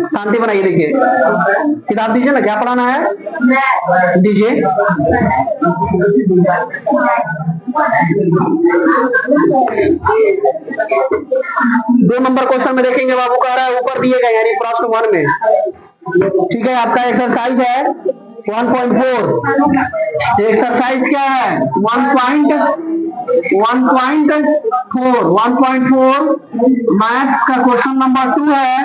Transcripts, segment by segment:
शांति बनाइए। देखिए किताब दीजिए ना, क्या पढ़ाना है दीजिए। दो नंबर क्वेश्चन में देखेंगे बाबू कह रहा है ऊपर दिए गए यानी प्रश्न 1 में, ठीक है। आपका एक्सरसाइज है 1.4। एक्सरसाइज क्या है 1.4 मैथ का क्वेश्चन नंबर 2 है,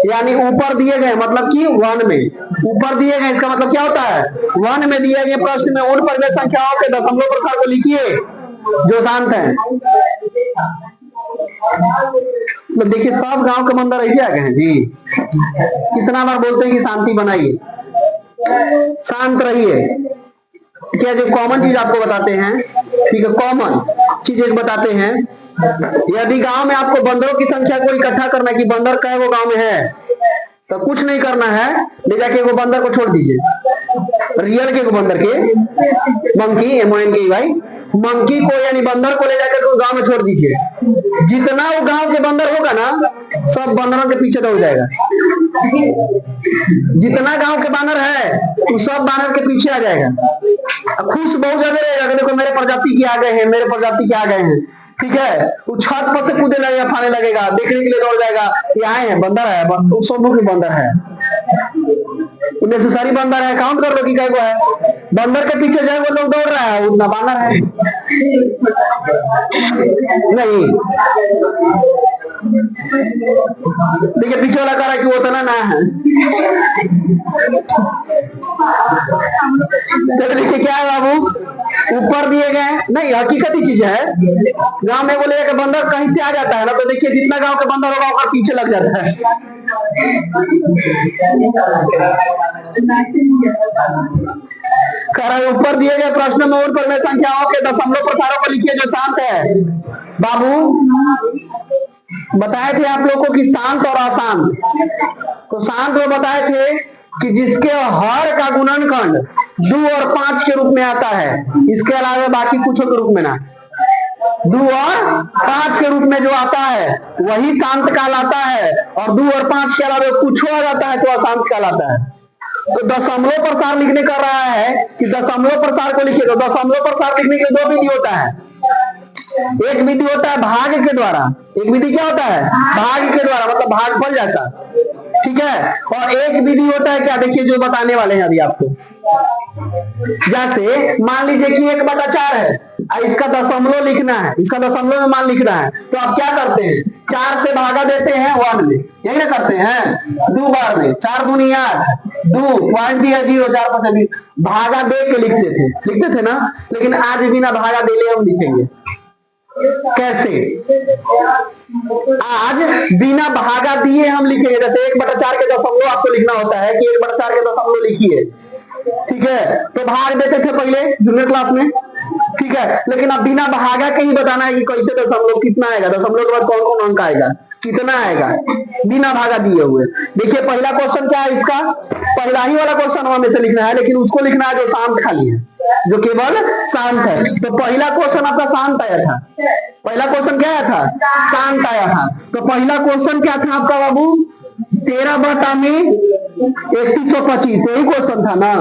यानी ऊपर दिए गए मतलब कि 1 में ऊपर दिए गए, इसका मतलब क्या होता है 1 में दिए गए प्रश्न में उन परिमेय संख्याओं के दशमलव प्रकार को लिखिए जो शांत है। तो देखिए सब गांव के बंदर ऐसे आ गए हैं जी, कितना बार बोलते हैं कि शांति बनाइए, शांत रहिए। क्या जो कॉमन चीज आपको बताते हैं, ठीक है, कॉमन चीज एक बताते हैं। यदि गांव में आपको बंदरों की संख्या को इकट्ठा करना है कि बंदर कई वो गांव में है, तो कुछ नहीं करना है, ले जाके वो बंदर को छोड़ दीजिए, रियल के बंदर के, मंकी MONKEY भाई, मंकी को यानी बंदर को ले जाकर के गांव में छोड़ दीजिए। जितना वो गांव के बंदर होगा ना सब बंदरों के पीछे दौड़ जाएगा। जितना गांव के बानर है वो सब बानर के पीछे आ जाएगा, खुश बहुत ज्यादा रहेगा कि देखो मेरे प्रजाति के आ गए हैं, मेरे प्रजाति के आ गए हैं, ठीक है। वो छत पर से कूदे लगेगा, फाने लगेगा, देखने के लिए दौड़ जाएगा ये आए हैं बंदर है, सोनू की बंदर है, नेसेसरी बंदर है, काउंट कर लो कि क्या है। बंदर के पीछे जाए वो लोग दौड़ रहा है, उतना बानर है नहीं। देखिए पीछे वाला कह रहा है कि वो उतना ना है। देखिए क्या है बाबू, ऊपर दिए गए नहीं, हकीकती चीज है। गांव में बोले कि बंदर कहीं से आ जाता है ना, तो देखिए जितना गांव के बंदर होगा उसका पीछे लग जाता है। ऊपर दिए गए प्रश्न में और परिमेय संख्याओं के दशमलव प्रकारों को लिखिए जो शांत है। बाबू बताए थे आप लोगों को कि शांत और अशांत, तो शांत में बताए थे कि जिसके हर का गुणनखंड 2 और 5 के रूप में आता है, इसके अलावा बाकी कुछ के रूप में ना, 2 और 5 के रूप में जो आता है वही शांत कहलाता है, और 2 और 5 के अलावा कुछ आ जाता है तो अशांत कहलाता है। तो दशमलव प्रसार लिखने कर रहा है कि दशमलव प्रसार को लिखिए, तो दशमलव प्रसार लिखने के 2 विधि होता है। एक विधि होता है भाग के द्वारा, एक विधि क्या होता है भाग के द्वारा, मतलब भागफल जैसा, ठीक है। और एक विधि होता है क्या, देखिए जो बताने वाले हैं अभी आपको। जैसे मान लीजिए कि 1/4 है, इसका दशमलव लिखना है, इसका दशमलव में मान लिखना है, तो आप क्या करते हैं 4 से भागा देते हैं 1 में, यही ना करते हैं 2 बार में, 4 दूनी 8, 2 पॉइंट दिया 0, 4 5 भागा दे के लिखते थे ना। लेकिन आज बिना भागा देले हम लिखेंगे, कैसे? आज बिना भागा दिए हम लिखेंगे। जैसे 1/4 के दशमलव आपको लिखना होता है कि 1/4 के दशमलव लिखिए, ठीक है। तो भाग देते थे पहले जूनियर क्लास में, ठीक है। लेकिन अब बिना भागा के ही बताना है कि कैसे दशमलव कितना आएगा, दशमलव के बाद कौन कौन अंक आएगा, कितना आएगा, बिना भागा दिए हुए। देखिए पहला क्वेश्चन क्या है इसका, पहला ही वाला क्वेश्चन हमें से लिखना है, लेकिन उसको लिखना है जो शांत खाली है, जो केवल शांत है। तो पहला क्वेश्चन आपका शांत आया था, पहला क्वेश्चन क्या आया था शांत आया था। तो पहला क्वेश्चन क्या था आपका बाबू 13/3125, यही क्वेश्चन था ना,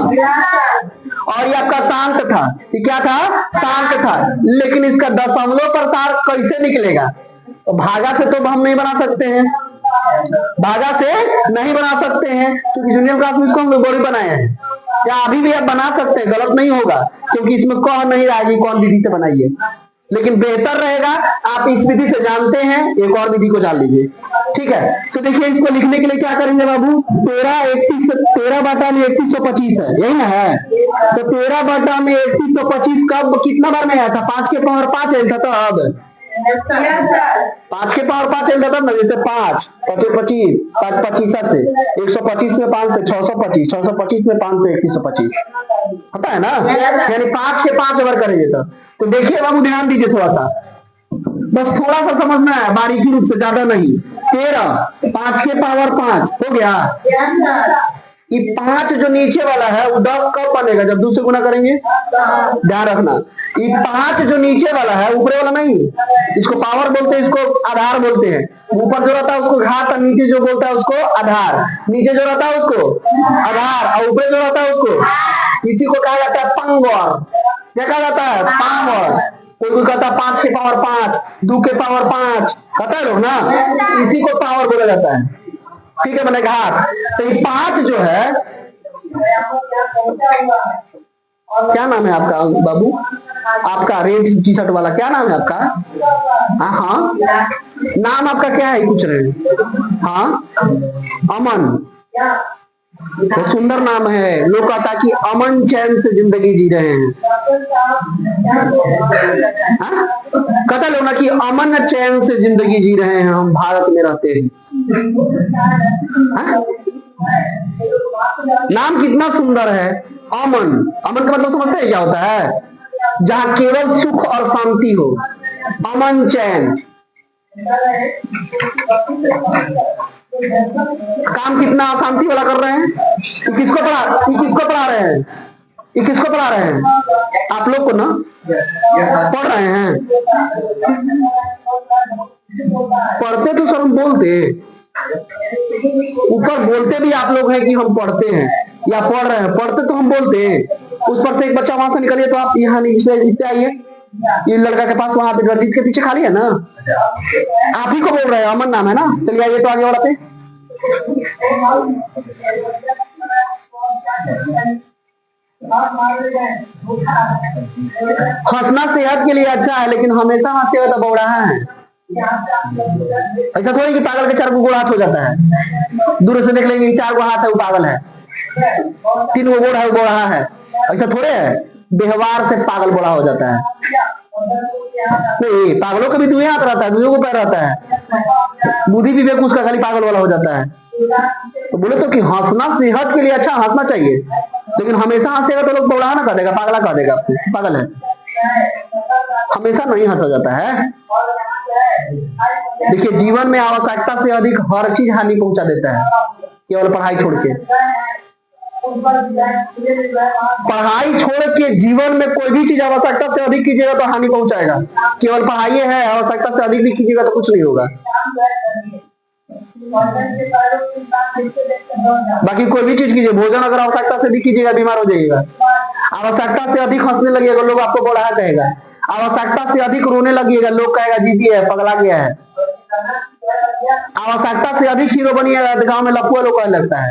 और ये आपका शांत था, ये क्या था शांत था। लेकिन इसका दशमलव प्रसार कैसे निकलेगा, तो भागा से तो हम नहीं बना सकते हैं, भागा से नहीं बना सकते हैं, क्योंकि जूनियर क्लास में इसको हम लोग बनाए हैं। या अभी भी आप बना सकते हैं, गलत नहीं होगा, क्योंकि इसमें कह नहीं रहा है कौन विधि से बनाइए। लेकिन बेहतर रहेगा आप इस विधि से जानते हैं, एक और विधि को जान लीजिए, ठीक है। तो देखिए इसको लिखने के लिए क्या करेंगे बाबू, 13/3125 है, यही ना है। तो 13/3125 कब कितना बार में आया था, 5 के पावर 5 है, तो अब 5 के पावर 5 है, तब ना, जैसे 5 25 5 25 से 125 में 5 से 625, 625 में 5 से 2125 पता है ना, यानी 5 के 5 ओवर करेंगे तब। तो देखिए बाबू ध्यान दीजिए थोड़ा सा, बस थोड़ा सा समझना है बारीकी रूप से, ज्यादा नहीं। 13 5 के पावर 5 हो गया, ये 5 जो नीचे वाला है वो 10 कब बनेगा? जब 2 से गुना करेंगे। ध्यान रखना, ये 5 जो नीचे वाला है ऊपर वाला नहीं, इसको पावर बोलते हैं, इसको आधार बोलते हैं। ऊपर जो रहता है उसको घात और नीचे जो बोलता है उसको आधार। नीचे जो रहता है उसको आधार और ऊपर जो रहता है उसको, इसी को कहा जाता है पंगवर। क्या कहा जाता है? पावर। कोई कहता है 5 के पावर 5, 2 के पावर 5, कहता है लोग ना, इसी को पावर बोला जाता है। ठीक है, मैंने कहा तो ये 5 जो है, क्या नाम है आपका बाबू? आपका रेड टी शर्ट वाला क्या नाम है आपका? हाँ हाँ, नाम आपका क्या है पूछ रहे हैं? हाँ, अमन। तो सुंदर नाम है। लोग कहता कि अमन चैन से जिंदगी जी रहे हैं। कहता लोग ना कि अमन चैन से जिंदगी जी रहे हैं, हम भारत में रहते हैं। नाम कितना सुंदर है, अमन। अमन का मतलब समझते हैं क्या होता है? जहां केवल सुख और शांति हो, अमन चैन। काम कितना शांति वाला कर रहे हैं। ये किसको पढ़ा रहे हैं? ये किसको पढ़ा रहे हैं? आप लोग को ना पढ़ रहे हैं। पढ़ते तो सर हम बोलते, ऊपर बोलते भी आप लोग हैं कि हम पढ़ते हैं या पढ़ रहे हैं। पढ़ते तो हम बोलते हैं। उस पर से एक बच्चा वहां से निकलिए तो आप यहाँ इस आइए। ये लड़का के पास वहां पे रंजीत के पीछे खाली है ना, आप ही को बोल रहे हैं, अमन नाम है ना। चलिए आइए तो आगे वाला पे। हंसना सेहत के लिए अच्छा है, लेकिन हमेशा हंसे हुए तो बौड़ा है। ऐसा थोड़ी कि पागल के 4 गोड़ हाथ हो जाता है। दूर से देख लेंगे 4 गो हाथ है वो पागल है, 3 गो गोड़ है वो बौड़ा है। ऐसा थोड़े है, व्यवहार से पागल बड़ा हो जाता है। नहीं, पागलों का भी 2 हाथ रहता है, 2 को पैर रहता है। बुद्धि विवेक उसका खाली पागल वाला हो जाता है। तो बोले तो कि हंसना सेहत के लिए अच्छा, हंसना चाहिए, लेकिन हमेशा हंसेगा तो लोग बौड़ा ना कह देगा, पागला कह देगा, आपको पागल है। हमेशा नहीं हंसा जाता है। देखिए, जीवन में आवश्यकता से अधिक हर चीज हानि पहुंचा देता है, केवल पढ़ाई छोड़ के। पढ़ाई छोड़ के जीवन में कोई भी चीज आवश्यकता से अधिक कीजिएगा तो हानि पहुंचाएगा। केवल पढ़ाई है, आवश्यकता से अधिक भी कीजिएगा तो कुछ नहीं होगा। बाकी कोई भी चीज कीजिए, भोजन अगर आवश्यकता से अधिक कीजिएगा बीमार हो जाइएगा। आवश्यकता से अधिक हंसने लगेगा, लोग आपको बौड़ा कहेगा। आवश्यकता से अधिक रोने लगेगा, लोग कहेगा जीती है, पगला गया है। आवश्यकता से अधिक हीरो बनिएगा तो गांव में लपुआ लोग कहने लगता है।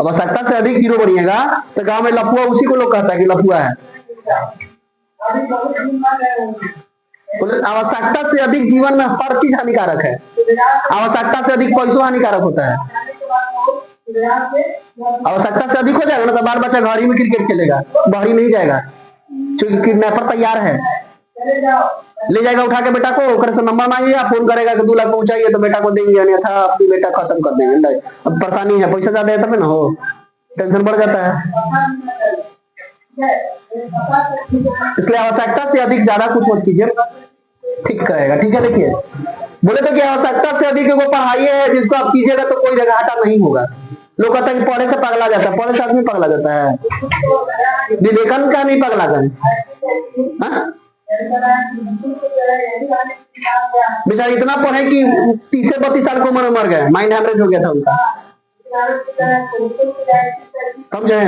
आवश्यकता से अधिक हीरो बनिएगा तो गांव में लपुआ, उसी को लोग कहता है कि लपुआ है। आवश्यकता से अधिक जीवन में हर चीज हानिकारक है। आवश्यकता से अधिक पैसा हानिकारक होता है। आवश्यकता से अधिक हो जाएगा ना तो बाल बच्चा घर ही में क्रिकेट खेलेगा, बाहर ही नहीं जाएगा, क्योंकि किडनैपर तैयार है। ले जाएगा उठा के बेटा को, से नंबर मांगेगा, फोन करेगा कि 2 लाख पहुंचाइए तो बेटा को देंगे, अन्यथा अपनी बेटा खत्म कर देंगे। अब परेशानी है, पैसा ज्यादा है तब ना हो, टेंशन बढ़ जाता है। इसलिए आवश्यकता से अधिक ज्यादा कुछ मत कीजिए, ठीक कहेगा। ठीक है, देखिए बोले तो कि आवश्यकता से अधिक वो पढ़ाई है जिसको आप कीजिएगा तो कोई जगह घाटा नहीं होगा। लोग कहते हैं कि पढ़े से पगला जाता है, पढ़े से आदमी पगला जाता है। विवेकानंद का नहीं पगला गए, बेचारे इतना पढ़े कि 30 से 32 साल की उम्र में मर गए, माइंड हेमरेज हो गया था उनका। समझे?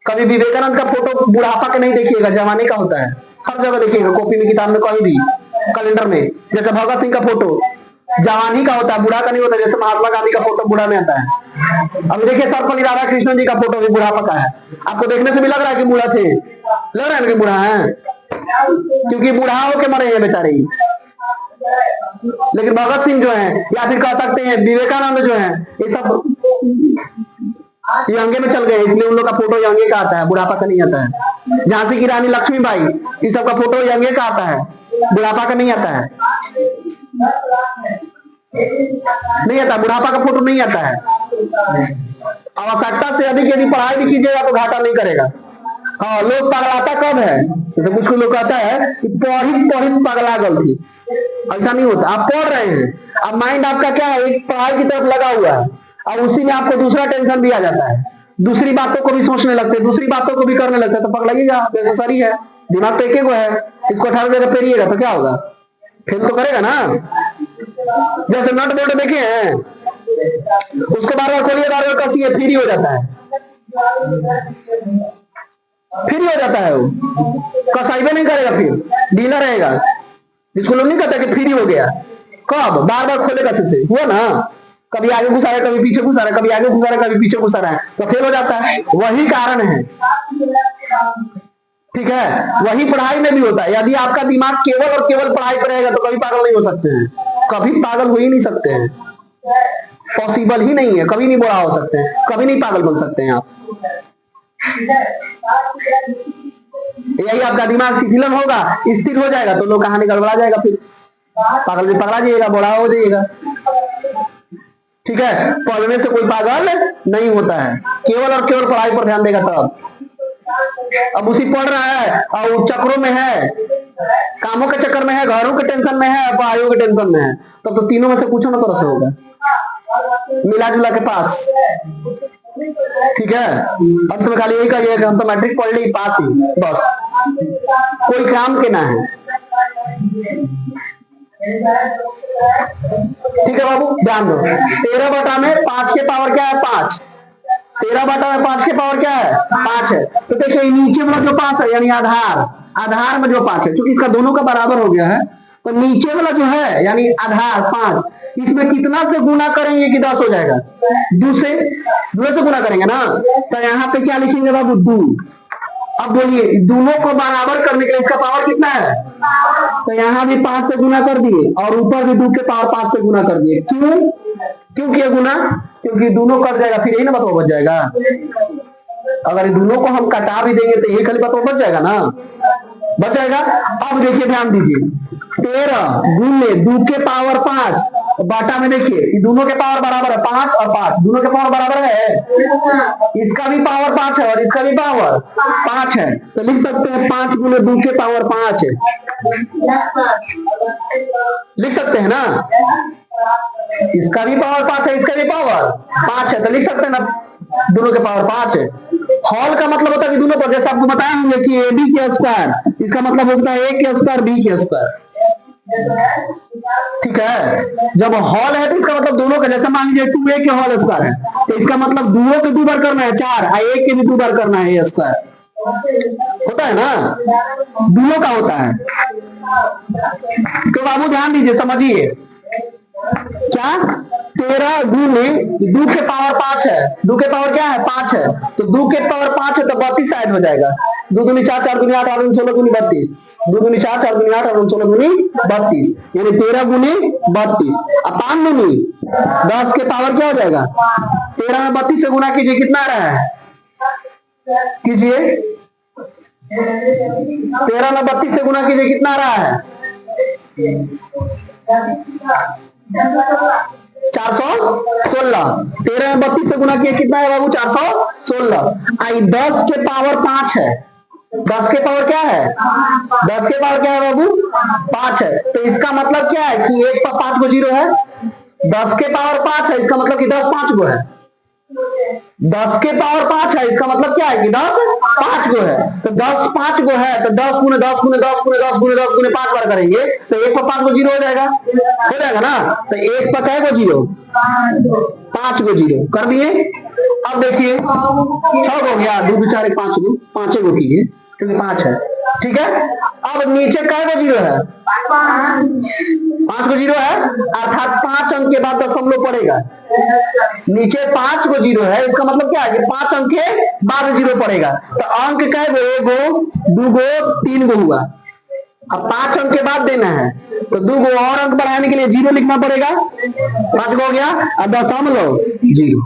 कभी विवेकानंद का फोटो बुढ़ापा के नहीं देखिएगा, जवानी का होता है। हर जगह देखिएगा, कॉपी में, किताब में, कहीं भी, कैलेंडर में। जैसे भगत सिंह का फोटो जवानी का होता है, बुढ़ा का नहीं होता। जैसे महात्मा गांधी का फोटो बुढ़ा में आता है। अभी देखिए सर्वपल्ली राधाकृष्णन जी का फोटो भी बुढ़ापा का है। आपको देखने से भी लग रहा है कि बूढ़ा थे, लग रहा है कि बूढ़ा है, क्योंकि बूढ़ा होके मरे हैं बेचारे। लेकिन भगत सिंह जो है, या फिर कह सकते हैं विवेकानंद जो है, ये सब यंगे में चल गए, इसलिए उन लोग का फोटो यंगे का आता है, बुढ़ापा का नहीं आता है। झांसी की रानी लक्ष्मीबाई, ये सब का फोटो यंगे का आता है, बुढ़ापा का नहीं आता है। नहीं आता, बुढ़ापा का फोटो नहीं आता है। आवश्यकता से अधिक यदि पढ़ाई भी कीजिएगा तो घाटा नहीं करेगा। हाँ, लोग पगलाता कब है? तो कुछ लोग कहता है कि पढ़ी पगला गलती। ऐसा नहीं होता। आप पढ़ रहे हैं, अब माइंड आपका क्या है, एक पढ़ाई की तरफ लगा हुआ है, और उसी में आपको दूसरा टेंशन भी आ जाता है, दूसरी बातों को भी सोचने लगते हैं, दूसरी बातों को भी करने लगते हैं, तो पगलाइएगा, नेसेसरी है। दिमाग तो एक है, इसको 18 जगह फेरिएगा तो क्या होगा, फेल तो करेगा ना। जैसे नट बोल्ट देखे हैं, उसको बार बार खोलिए, बार बार कसिए, फ्री हो जाता है, फ्री हो जाता है, वो कसाइबे नहीं करेगा, फिर ढीला रहेगा। जिसको लोग नहीं कहते कि फ्री हो गया, कब बार बार खोले कसे से हुआ ना, कभी आगे घुसा रहा है, कभी पीछे घुसा रहा है, कभी आगे घुसा रहा है, कभी पीछे घुसा रहा है, तो फेल हो जाता है। वही कारण है, ठीक है। वही पढ़ाई में भी होता है। यदि आपका दिमाग केवल और केवल पढ़ाई पर रहेगा तो कभी पागल नहीं हो सकते हैं, कभी पागल हो ही नहीं सकते हैं, पॉसिबल ही नहीं है, कभी नहीं बुरा हो सकते हैं, कभी नहीं पागल बन सकते हैं आप। यही आपका दिमाग शिथिलन होगा, स्थिर हो जाएगा तो लोग कहानी गड़बड़ा जाएगा, फिर पागल से पकड़ा जाएगा, बड़ा हो जाएगा, ठीक है। पढ़ने से कोई पागल नहीं होता है, केवल और केवल पढ़ाई पर ध्यान देगा तब। अब उसी पढ़ रहा है और चक्रों में है, कामों के चक्कर में है, घरों के टेंशन में है, पढ़ाइयों के टेंशन में है, तब तो तीनों में से कुछ ना तरह से होगा, मिला जुला के पास, ठीक है। अंत में खाली यही कहिए हम तो मैट्रिक पढ़ ली, पास ही, बस, कोई काम के ना है, ठीक है बाबू। ध्यान दो, 13 बटा में 5 के पावर क्या है, 5। 13 बटा में 5 के पावर क्या है, 5 है। तो देखिए नीचे वाला जो 5 है, यानी आधार, आधार में जो 5 है, क्योंकि इसका दोनों का बराबर हो गया है, तो नीचे वाला जो है यानी आधार 5, इसमें कितना से गुना करेंगे कि 10 हो जाएगा, 2 से गुना करेंगे ना, तो यहाँ पे क्या लिखेंगे बाबू, 2। अब बोलिए दोनों को बराबर करने के लिए इसका पावर कितना है, तो यहाँ भी 5 से गुना कर दिए, और ऊपर भी 2 के पावर 5 से गुना कर दिए। क्यों किया गुना, क्योंकि दोनों कट जाएगा, फिर यही ना बतवा बच जाएगा। अगर दोनों को हम कटा भी देंगे तो ये खाली बतवा बच जाएगा ना, बच जाएगा। अब देखिए ध्यान दीजिए, 13 गुने 2 के पावर 5, बाटा में देखिए दोनों के पावर बराबर है, 5 और 5 दोनों के पावर बराबर है, इसका भी पावर 5 है और इसका भी पावर 5 है, तो लिख सकते हैं 5 गुने 2 के पावर 5 है, लिख सकते हैं ना। इसका भी पावर 5 है, इसका भी पावर 5 है, तो लिख सकते हैं ना दोनों के पावर 5 है। हॉल का मतलब होता है कि दोनों पर, जैसे आपको बताया होंगे कि ए बी के स्क्वायर, इसका मतलब होता है ए के स्क्वायर बी के स्क्वायर, ठीक है। जब हॉल है तो इसका मतलब दोनों का, जैसे मान लीजिए 2a के होल स्क्वायर है, तो इसका मतलब दोनों के 2 बार करना है 4, और एक के भी 2 बार करना है, स्क्वायर होता है ना, दोनों का होता है। तो बाबू ध्यान दीजिए, समझिए क्या, 13 गुने 2 के पावर 5 है, 2 के पावर क्या है 5 है, तो 2 के पावर 5 है तो 32 शायद हो जाएगा, 2 दूनी 4, 4 दूनी 8, 8 दूनी 16 दूनी 32, 2 दूनी 4, 4 दूनी 8, 8 दूनी 16 दूनी 32, यानी 13 गुने 32। अब 5 दूनी 10 के पावर क्या हो जाएगा, 13 में 32 से गुना कीजिए, कितना आ रहा है, कीजिए 13 में 32 से गुना कीजिए, कितना आ रहा है, 416। 13 में 32 से गुना किया कितना है बाबू, 416। आई 10 के पावर 5 है, 10 के पावर क्या है, 10 के पावर क्या है बाबू 5 है, तो इसका मतलब क्या है कि 1 पर 5 को 0 है, 10 के पावर 5 है, इसका मतलब कि 10 5 को है, 10 के पावर 5 है, इसका मतलब क्या है कि 10 5 को है, तो 10 5 को है, तो 10 गुने 10 गुने 10 गुने 10 गुने 10 गुने 5 बार करेंगे तो 1 पर 5 को 0 हो जाएगा, ना, तो 1 पर क्या को 0, 5 को 0 कर दिए। अब देखिए 6 हो गया, 2 4 1 5 को 5 को कीजिए क्योंकि 5 है, ठीक है। अब नीचे क्या को 0 है, 5 को 0 है, अर्थात 5 अंक के बाद दशमलव पड़ेगा, नीचे 5 को 0 है, इसका मतलब क्या है कि 5 अंक के बाद 0 पड़ेगा, तो अंक क्या है, 1 गो 2 गो 3 गो हुआ, अब 5 अंक के बाद देना है, तो 2 गो और अंक बढ़ाने के लिए 0 लिखना पड़ेगा, 5 को हो गया और दशमलव 0,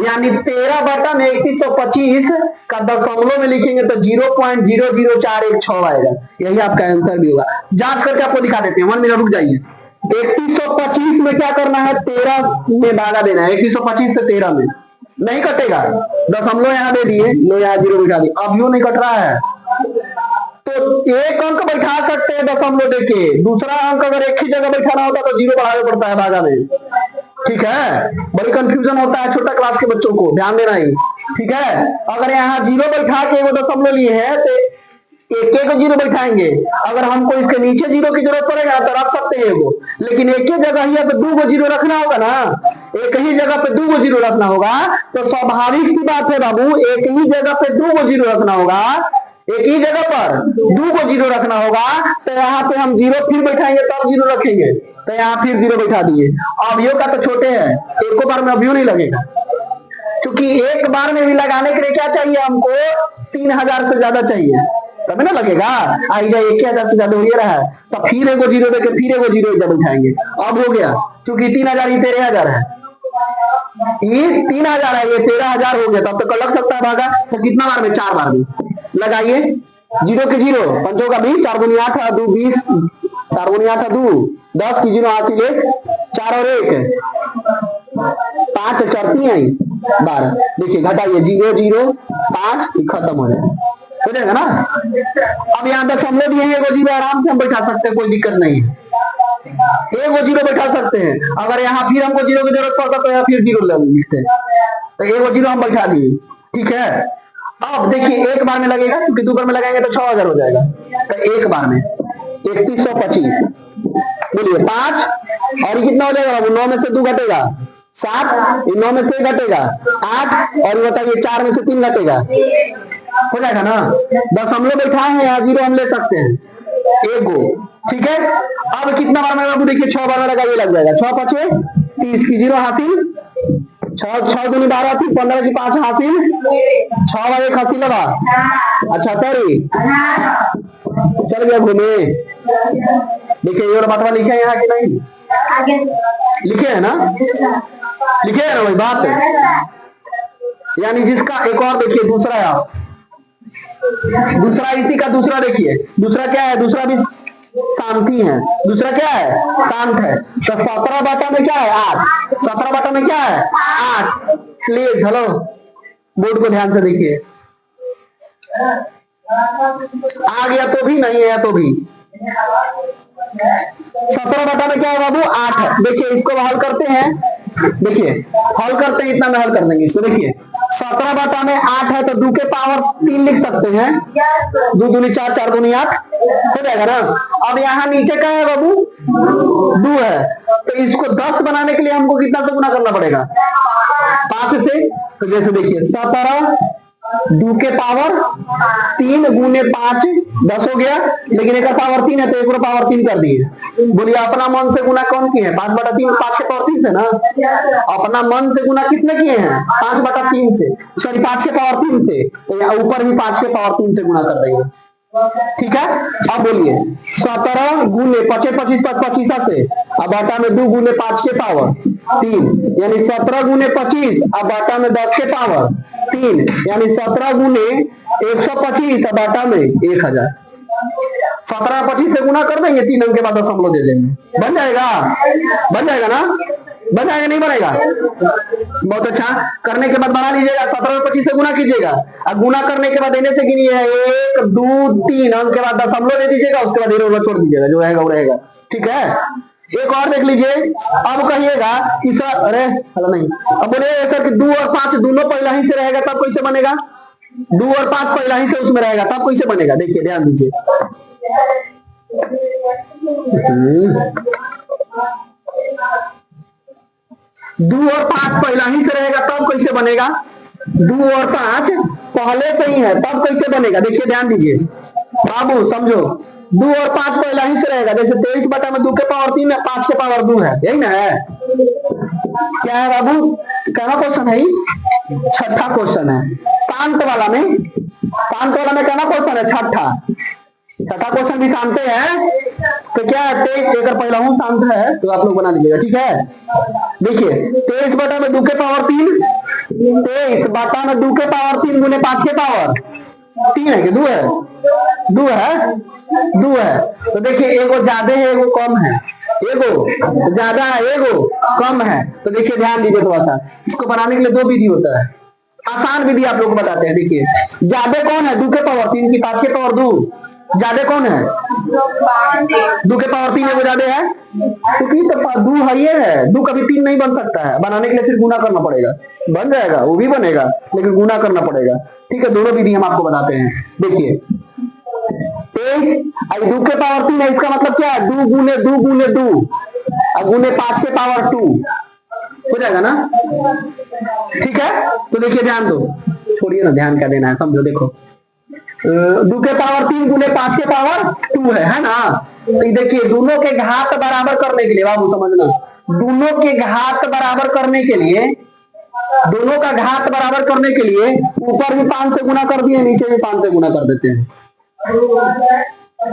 यानी 13 बटन 3125 का दशमलव में लिखेंगे तो 0.00416 आएगा, यही आपका आंसर भी होगा। जांच करके आपको दिखा देते हैं, 1 मिनट रुक जाइए। 3125 में क्या करना है, 13 में भागा देना है, 3125 से 13 में नहीं कटेगा, दशमलव यहाँ दे दिए, लो यहाँ 0 बिठा दिए, अब यूं नहीं कट रहा है, तो एक अंक बैठा सकते हैं दशमलव देके, दूसरा अंक अगर एक ही जगह बैठाना होता तो जीरो बढ़ाना पड़ता है भागा में। ठीक है, बड़ी कंफ्यूजन होता है छोटा क्लास के बच्चों को, ध्यान देना ही। ठीक है, अगर यहाँ जीरो बैठा के वो दशमलव लिए हैं तो एक एक जीरो बैठाएंगे। अगर हमको इसके नीचे जीरो की जरूरत पड़ेगा तो रख सकते हैं वो, लेकिन एक ही जगह ही पे 2 जीरो रखना होगा ना, एक ही जगह पे 2 जीरो रखना होगा। तो स्वाभाविक सी बात है बाबू, एक ही जगह पे 2 जीरो रखना होगा, एक ही जगह पर 2 जीरो रखना होगा। तो यहाँ पे हम जीरो फिर बैठाएंगे तब जीरो रखेंगे, तो यहाँ फिर जीरो बैठा दिए। अवयव का तो छोटे हैं, एक बार में अवयव नहीं लगेगा, क्योंकि एक बार में भी लगाने के लिए क्या चाहिए हमको, 3000 से ज्यादा चाहिए, तभी ना लगेगा। आई जाए 1000 से ज्यादा हो रहा है, तो फिर एगो जीरो देके फिर एगो जीरो इधर बैठाएंगे। अब हो गया, क्योंकि 3000 ही 13000 है, ये 3000 है, ये 13000 हो गया। तब तो लग सकता है भागा, तो कितना बार में, 4 बार में लगाइए। जीरो के जीरो, पंचों का 20, 4 दूनी 8 2 20, 4 दूनी 8 2 10 की जीरो हासिल 1, 4 और 1 5 चढ़ती है 12। देखिए घटाइए, 0 0 5 खत्म हो जाएगा ना। अब यहाँ दशमलव दिए, एगो जीरो आराम से हम बैठा सकते हैं, कोई दिक्कत नहीं है, एगो जीरो बैठा सकते हैं। अगर यहाँ फिर हमको जीरो की जरूरत पड़ता तो यहाँ फिर जीरो लिखते हैं, तो एगो जीरो हम बैठा दिए। ठीक है, अब देखिए एक बार में लगेगा, क्योंकि 2 बार में लगाएंगे तो 6000 हो जाएगा। तो एक बार में 3125, बोलिए 5 और ये कितना हो जाएगा बाबू, 9 में से 2 घटेगा 7, 9 में से घटेगा 8, और ये बताइए 4 में से 3 घटेगा, हो जाएगा ना। दशमलव बैठा है, यहाँ जीरो हम ले सकते हैं, एगो। ठीक है, अब कितना बार में बाबू, देखिए 6 बार में लगाइए, लग जाएगा 6 5 30 की जीरो हासिल, 6 दूनी 12 थी, 15 की 5 हासिल, 6 बार 1 हासिल लगा। अच्छा सॉरी, चल गया घूमे। देखिए ये बात लिखे हैं यहाँ कि नहीं, लिखे है ना, लिखे है ना वही बात है। यानी जिसका एक और देखिए दूसरा है, आप दूसरा इसी का दूसरा देखिए, दूसरा क्या है, दूसरा भी शांति है, दूसरा क्या है, शांत है। तो 17 बाटा में क्या है, 8, 17 बाटा में क्या है, 8। प्लीज हेलो, बोर्ड को ध्यान से देखिए, आ गया तो भी, नहीं है तो भी। 17 बाटा में क्या है बाबू, 8 है। देखिए इसको हल करते हैं, देखिए हल करते हैं, इतना में हल कर देंगे इसको। देखिए 17 बाटा में 8 है, तो 2 के पावर 3 लिख सकते हैं, 2 दूनी 4, 4 दूनी 8 हो जाएगा ना। अब यहाँ नीचे क्या है बाबू, 2 है, तो इसको 10 बनाने के लिए हमको कितना से गुना करना पड़ेगा, 5 से। तो जैसे देखिए 17 2 के पावर 3 गुने 5 10 हो गया, लेकिन एक पावर 3 है तो एक पावर 3 कर दिए। बोलिए अपना मन से गुना कौन किए हैं, 5/3, 5 के पावर 3 से ना। अपना मन से गुना कितने किए हैं, 5/3 से, सॉरी 5 के पावर 3 से, तो यहाँ ऊपर भी 5 के पावर 3 से गुना कर देंगे। ठीक है, अब बोलिए 17 गुने 25 25 25 से, अब बाटा में 2 गुने 5 के पावर 3, यानी 17 गुने 25, अब बाटा में 10 के पावर 3, यानी 17 गुने 125, अब बाटा में 1000। 17 25 से गुना कर देंगे, 3 अंक के बाद दशमलव दे देंगे, बन जाएगा, बन जाएगा ना, बन जाएगा नहीं बनेगा। बहुत अच्छा, करने के बाद बना लीजिएगा, 17 और 25 से गुना कीजिएगा, और गुना करने के बाद देने से गिनिए 1 2 3 अंक के बाद दशमलव दे दीजिएगा, उसके बाद इधर उधर छोड़ दीजिएगा, जो रहेगा वो रहेगा। ठीक है, एक और देख लीजिए। अब कहिएगा कि सर, अरे हला नहीं, अब बोले सर कि 2 और 5 दोनों पहला ही से रहेगा, तब कैसे बनेगा, 2 और 5 पहला ही से उसमें रहेगा, तब कैसे बनेगा। देखिए ध्यान दीजिए, 2 और 5 पहला ही से रहेगा, तब कैसे बनेगा, 2 और 5 पहले से ही है, तब कैसे बनेगा। देखिए ध्यान दीजिए बाबू, समझो, 2 और 5 पहला ही से रहेगा, जैसे 23 बटा में 2 के पावर 3 है, 5 के पावर 2 है, यही ना है। क्या है बाबू, कहना क्वेश्चन है, छठा क्वेश्चन है, शांत वाला में, शांत वाला में कहना क्वेश्चन है, छठा क्वेश्चन भी शांत है। तो क्या है, 23 एक पहला हूं शांत है, तो आप लोग बना लीजिएगा। ठीक है, देखिए 23 बटा में 2 के पावर 3, 23 बटा में 2 के पावर 3 गुने 5 के पावर 3 है कि 2 है, 2 है, 2 है। तो देखिए एगो ज्यादा है, एगो कम है, एगो ज्यादा है, एगो कम है। तो देखिए ध्यान दीजिए थोड़ा सा, इसको बनाने के लिए 2 विधि होता है, आसान विधि आप लोग को बताते हैं। देखिए ज्यादा कौन है, 2 के पावर 3 की 5 के पावर 2, ज्यादा कौन है? 2 के पावर 3 एगो ज्यादा है, क्योंकि तो 2 है, ये है 2 कभी 3 नहीं बन सकता है, बनाने के लिए फिर गुना करना पड़ेगा, बन जाएगा वो भी बनेगा लेकिन गुना करना पड़ेगा। ठीक है, दोनों विधि हम आपको बताते हैं। देखिए 2 के पावर 3 है, इसका मतलब क्या है? 2 गुने 2 गुने 2 और गुने 5 के पावर 2 हो जाएगा ना। ठीक है, तो देखिए ध्यान दो, छोड़िए ना, ध्यान क्या देना है, समझो। देखो 2 के पावर 3 गुने 5 के पावर 2 है ना। तो देखिए दोनों के घात बराबर करने के लिए बाबू समझना, दोनों के घात बराबर करने के लिए, दोनों का घात बराबर करने के लिए ऊपर भी 5 से गुना कर दिए, नीचे भी 5 से गुना कर देते हैं।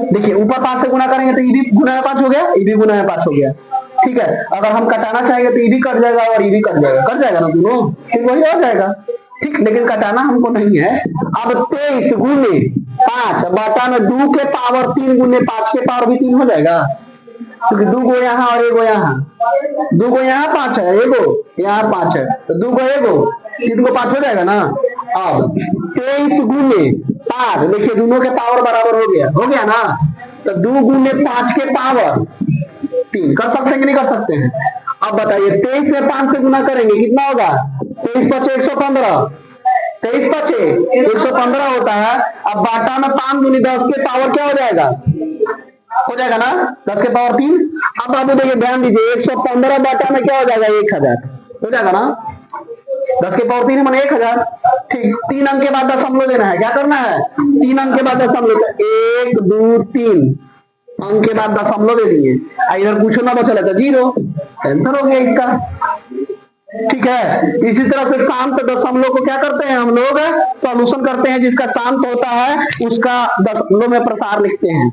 देखिए ऊपर 5 से गुना करेंगे तो ये भी गुना में 5 हो गया, ये भी गुना में 5 हो गया। ठीक है, अगर हम कटाना चाहेंगे तो ये भी कट जाएगा और ये भी कट जाएगा, कट जाएगा ना दोनों, ठीक वही हो जाएगा। ठीक, लेकिन कटाना हमको नहीं है। अब 23 गुने 5 बटा में 2 के पावर 3 गुने 5 के पावर भी 3 हो जाएगा, क्योंकि 2 गो यहाँ और 1 गो यहाँ, 2 गो यहाँ 5 है, 1 गो यहाँ 5 है, तो 2 गो 1 गो 3 को 5 हो जाएगा ना। अब 23 गुने 5, देखिए दोनों के पावर बराबर हो गया ना, तो 2 गुने 5 के पावर 3 कर सकते हैं कि नहीं कर सकते हैं? अब बताइए 23 से 5 से गुना करेंगे कितना होगा? 23 पचे 115, 23 पचे 115 होता है। अब बाटा में 5 गुनी 10 के पावर क्या हो जाएगा? हो जाएगा ना 10 के पावर 3। अब बाबू देखिए ध्यान दीजिए, 115 बाटा में क्या हो जाएगा? 1000 हो जाएगा ना, 10 के पावर 3 माने 1000। ठीक, 3 अंक के बाद दशमलव देना है, क्या करना है? 3 अंक के बाद दशमलव, 1 2 3 अंक के बाद दशमलव दे दिए, इधर कुछ ना बचा तो 0, आंसर हो गया इसका। ठीक है, इसी तरह से शांत दशमलव को क्या करते हैं हम लोग? सॉल्यूशन करते हैं, जिसका शांत होता है उसका दशमलव में प्रसार लिखते हैं।